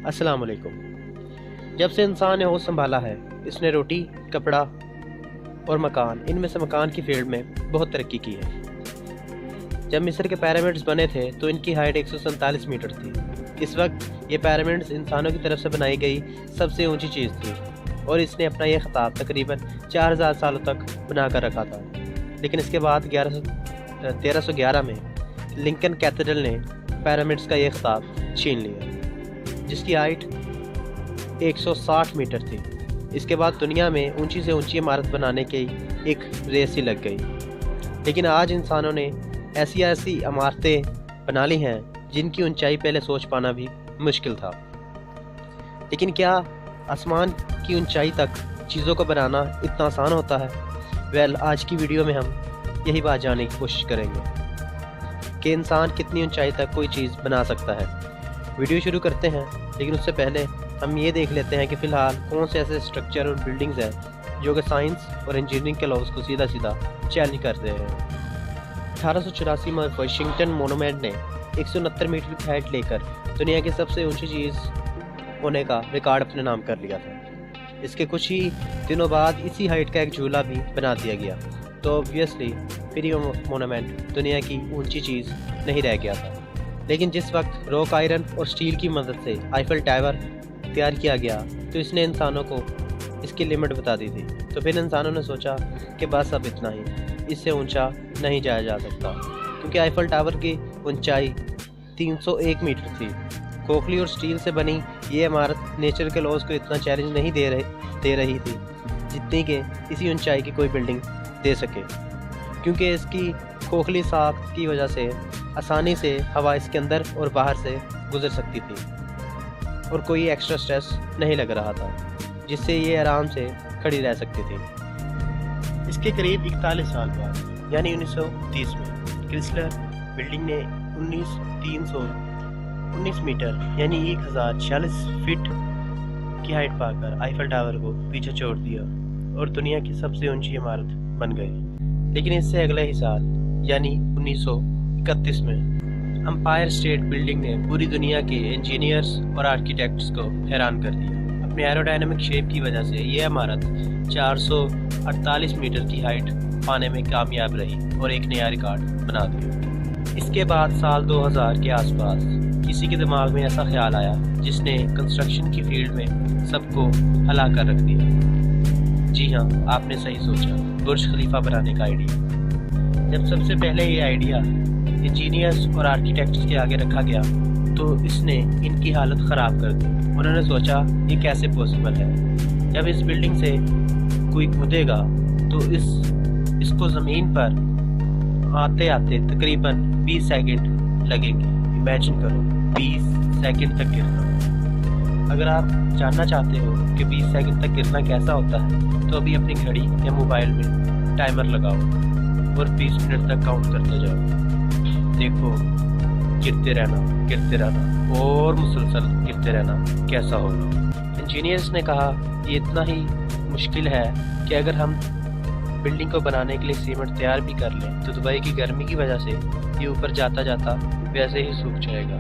अस्सलाम वालेकुम। जब से इंसान ने होश संभाला है, इसने रोटी, कपड़ा और मकान, इनमें से मकान की फील्ड में बहुत तरक्की की है। जब मिस्र के पिरामिड्स बने थे तो इनकी हाइट 147 मीटर थी। इस वक्त ये पिरामिड्स इंसानों की तरफ से बनाई गई सबसे ऊंची चीज़ थी और इसने अपना यह खिताब तकरीबन 4000 सालों तक बना कर रखा था। लेकिन इसके बाद 1311 में लिंकन कैथेड्रल ने पिरामिड्स का यह खिताब छीन लिया, जिसकी हाइट 160 मीटर थी। इसके बाद दुनिया में ऊंची से ऊंची इमारत बनाने की एक रेस ही लग गई। लेकिन आज इंसानों ने ऐसी इमारतें बना ली हैं जिनकी ऊंचाई पहले सोच पाना भी मुश्किल था। लेकिन क्या आसमान की ऊंचाई तक चीज़ों को बनाना इतना आसान होता है? आज की वीडियो में हम यही बात जानने की कोशिश करेंगे कि इंसान कितनी ऊंचाई तक कोई चीज़ बना सकता है। वीडियो शुरू करते हैं, लेकिन उससे पहले हम ये देख लेते हैं कि फ़िलहाल कौन से ऐसे स्ट्रक्चर और बिल्डिंग्स हैं जो कि साइंस और इंजीनियरिंग के लॉज को सीधा चैलेंज कर रहे हैं। 1884 में वाशिंगटन मोनूमेंट ने 169 मीटर की हाइट लेकर दुनिया की सबसे ऊंची चीज़ होने का रिकॉर्ड अपने नाम कर लिया था। इसके कुछ ही दिनों बाद इसी हाइट का एक झूला भी बना दिया गया, तो ऑब्वियसली फिर ये मोनूमेंट दुनिया की ऊंची चीज़ नहीं रह गया था। लेकिन जिस वक्त रॉक, आयरन और स्टील की मदद से आईफल टावर तैयार किया गया तो इसने इंसानों को इसकी लिमिट बता दी थी। तो फिर इंसानों ने सोचा कि बस अब इतना ही, इससे ऊंचा नहीं जाया जा सकता, क्योंकि आईफल टावर की ऊंचाई 301 मीटर थी। खोखली और स्टील से बनी ये इमारत नेचर के लॉज को इतना चैलेंज नहीं दे रही थी जितनी कि इसी ऊंचाई की कोई बिल्डिंग दे सके, क्योंकि इसकी खोखली साख की वजह से आसानी से हवा इसके अंदर और बाहर से गुजर सकती थी और कोई एक्स्ट्रा स्ट्रेस नहीं लग रहा था, जिससे ये आराम से खड़ी रह सकती थी। इसके करीब 41 साल बाद यानी 1930 में क्रिसलर बिल्डिंग ने 19 मीटर यानी 1046 फीट की हाइट पाकर आईफल टावर को पीछे छोड़ दिया और दुनिया की सबसे ऊंची इमारत बन गई। लेकिन इससे अगले ही साल यानी 1931 में एम्पायर स्टेट बिल्डिंग ने पूरी दुनिया के इंजीनियर्स और आर्किटेक्ट्स को हैरान कर दिया। अपने एरोडायनामिक शेप की वजह से यह इमारत 448 मीटर की हाइट पाने में कामयाब रही और एक नया रिकॉर्ड बना दिया। इसके बाद साल 2000 के आसपास किसी के दिमाग में ऐसा ख्याल आया जिसने कंस्ट्रक्शन की फील्ड में सबको हिला कर रख दिया। जी हाँ, आपने सही सोचा, बुर्ज खलीफा बनाने का आइडिया। जब सबसे पहले ये आइडिया इंजीनियर्स और आर्किटेक्ट्स के आगे रखा गया तो इसने इनकी हालत ख़राब कर दी। उन्होंने सोचा ये कैसे पॉसिबल है, जब इस बिल्डिंग से कोई कूदेगा तो इसको ज़मीन पर आते आते तकरीबन 20 सेकंड लगेंगे। इमेजिन करो, 20 सेकंड तक गिरना। अगर आप जानना चाहते हो कि 20 सेकंड तक गिरना कैसा होता है तो अभी अपनी घड़ी या मोबाइल में टाइमर लगाओ और 20 मिनट तक काउंट करते जाओ। देखो, गिरते रहना और मुसलसल गिरते रहना कैसा होगा। इंजीनियर्स ने कहा ये इतना ही मुश्किल है कि अगर हम बिल्डिंग को बनाने के लिए सीमेंट तैयार भी कर लें तो दुबई की गर्मी की वजह से ये ऊपर जाता जाता वैसे ही सूख जाएगा।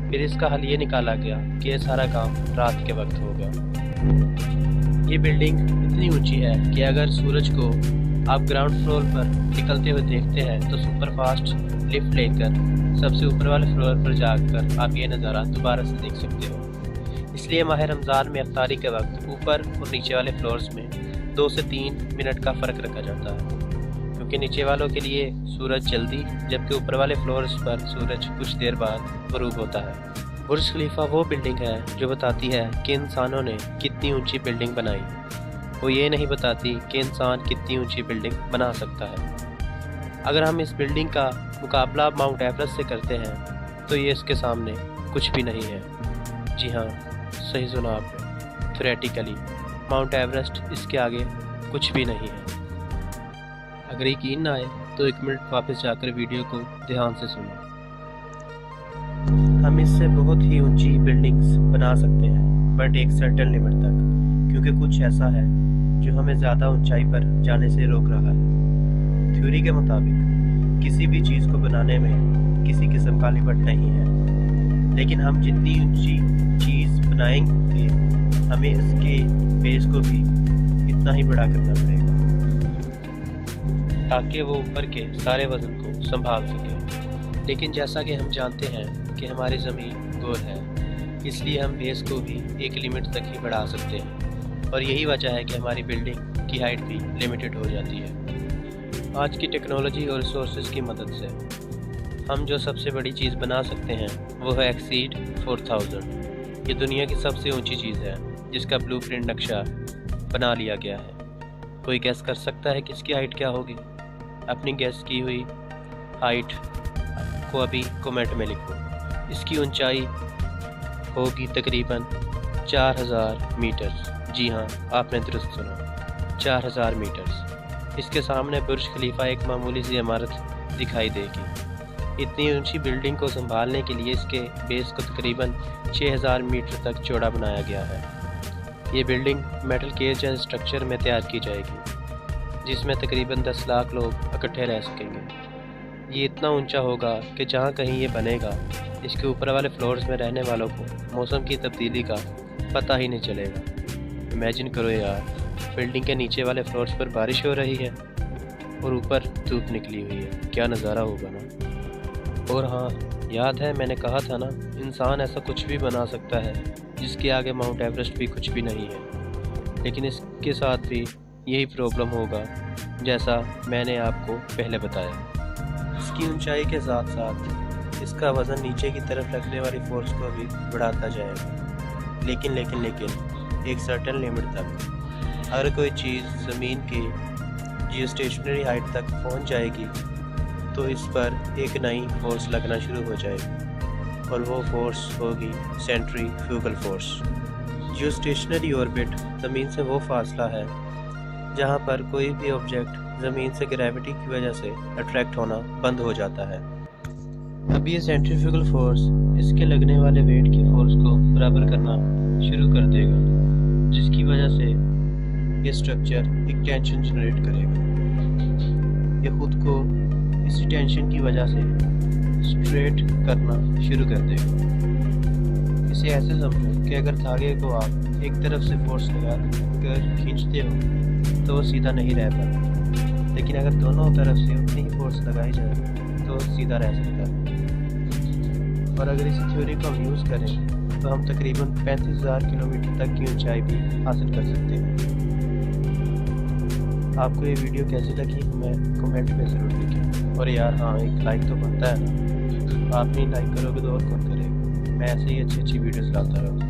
फिर इसका हल ये निकाला गया कि ये सारा काम रात के वक्त होगा। ये बिल्डिंग इतनी ऊंची है कि अगर सूरज को आप ग्राउंड फ्लोर पर निकलते हुए देखते हैं तो सुपर फास्ट लिफ्ट लेकर सबसे ऊपर वाले फ्लोर पर जाकर आप ये नज़ारा दोबारा से देख सकते हो। इसलिए माह रमज़ान में इफ्तारी के वक्त ऊपर और नीचे वाले फ्लोर्स में 2 से 3 मिनट का फ़र्क रखा जाता है, क्योंकि नीचे वालों के लिए सूरज जल्दी जबकि ऊपर वाले फ्लोर्स पर सूरज कुछ देर बाद गरूब होता है। बुर्ज खलीफा वो बिल्डिंग है जो बताती है कि इंसानों ने कितनी ऊंची बिल्डिंग बनाई, वो ये नहीं बताती कि इंसान कितनी ऊंची बिल्डिंग बना सकता है। अगर हम इस बिल्डिंग का मुकाबला माउंट एवरेस्ट से करते हैं तो ये इसके सामने कुछ भी नहीं है। जी हाँ, सही सुना आपने, थ्योरेटिकली माउंट एवरेस्ट इसके आगे कुछ भी नहीं है। अगर यकीन ना आए तो 1 मिनट वापस जाकर वीडियो को ध्यान से सुनो। हम इससे बहुत ही ऊंची बिल्डिंग्स बना सकते हैं, बट एक सर्टेन लिमिट तक, क्योंकि कुछ ऐसा है जो हमें ज़्यादा ऊंचाई पर जाने से रोक रहा है। थ्योरी के मुताबिक किसी भी चीज़ को बनाने में किसी किस्म का लिमिट नहीं है, लेकिन हम जितनी ऊंची चीज़ بنائیں گے ہمیں اس کے بیس کو بھی اتنا ہی بڑا کرنا پڑے گا تاکہ وہ اوپر کے سارے وزن کو سنبھال سکے۔ لیکن جیسا کہ ہم جانتے ہیں کہ ہماری زمین گول ہے، اس لیے ہم بیس کو بھی ایک لمٹ تک ہی بڑھا سکتے ہیں، اور یہی وجہ ہے کہ ہماری بلڈنگ کی ہائٹ بھی لمیٹڈ ہو جاتی ہے۔ آج کی ٹیکنالوجی اور ریسورسز کی مدد سے ہم جو سب سے بڑی چیز بنا سکتے ہیں وہ ہے ایکسیڈ 4000۔ یہ دنیا کی سب سے اونچی چیز ہے جس کا بلو پرنٹ نقشہ بنا لیا گیا ہے۔ کوئی گیس کر سکتا ہے کہ اس کی ہائٹ کیا ہوگی؟ اپنی گیس کی ہوئی ہائٹ کو ابھی کومنٹ میں لکھو۔ اس کی اونچائی ہوگی تقریباً 4000 میٹرز۔ جی ہاں، آپ نے درست سنا، 4000 میٹرز۔ اس کے سامنے برج خلیفہ ایک معمولی سی عمارت دکھائی دے گی۔ اتنی اونچی بلڈنگ کو سنبھالنے کے لیے اس کے بیس کو تقریباً 6000 میٹر تک چوڑا بنایا گیا ہے۔ یہ بلڈنگ میٹل کیج جیسے اسٹرکچر میں تیار کی جائے گی جس میں تقریباً 10 لاکھ لوگ اکٹھے رہ سکیں گے۔ یہ اتنا اونچا ہوگا کہ جہاں کہیں یہ بنے گا اس کے اوپر والے فلورز میں رہنے والوں کو موسم کی تبدیلی کا پتہ ہی نہیں چلے گا۔ امیجن کرو یار، بلڈنگ کے نیچے والے فلورز پر بارش ہو رہی ہے اور اوپر دھوپ نکلی ہوئی ہے، کیا نظارہ ہوگا نا۔ اور ہاں، یاد ہے میں نے کہا تھا نا، انسان ایسا کچھ بھی بنا سکتا ہے جس کے آگے ماؤنٹ ایوریسٹ بھی کچھ بھی نہیں ہے، لیکن اس کے ساتھ بھی یہی پرابلم ہوگا جیسا میں نے آپ کو پہلے بتایا۔ اس کی اونچائی کے ساتھ ساتھ اس کا وزن نیچے کی طرف لگنے والی فورس کو بھی بڑھاتا جائے گا، لیکن ایک سرٹن لمٹ تک۔ اگر کوئی چیز زمین کے جیو اسٹیشنری ہائٹ تک پہنچ جائے گی تو اس پر ایک نئی فورس لگنا شروع ہو جائے گی، اور وہ فورس ہوگی سینٹری فیوگل فورس۔ جیو اسٹیشنری اوربٹ زمین سے وہ فاصلہ ہے جہاں پر کوئی بھی آبجیکٹ زمین سے گریوٹی کی وجہ سے اٹریکٹ ہونا بند ہو جاتا ہے۔ اب یہ سینٹریفیوگل فورس اس کے لگنے والے ویٹ کی فورس کو برابر کرنا شروع کر دے گا، جس کی وجہ سے یہ اسٹرکچر ایک ٹینشن جنریٹ کرے گا۔ یہ خود کو اسی ٹینشن کی وجہ سے اسٹریٹ کرنا شروع کر دے گا۔ اسے ایسے سمجھو کہ اگر دھاگے کو آپ ایک طرف سے فورس لگا کر کھینچتے ہو تو وہ سیدھا نہیں رہ پاتا، لیکن اگر دونوں طرف سے اتنی ہی فورس لگائی جائے تو سیدھا رہ سکتا ہے۔ اور اگر اس تھیوری کو ہم یوز کریں تو ہم تقریباً 35000 کلومیٹر تک کی اونچائی بھی حاصل کر سکتے ہیں۔ آپ کو یہ ویڈیو کیسی لگی ہمیں کمنٹ میں ضرور لکھیں، اور یار ہاں، ایک لائک تو بنتا ہے نا، آپ نہیں لائک کرو گے تو اور کون کرے گا۔ میں ایسے ہی اچھی ویڈیوز لاتا رہوں۔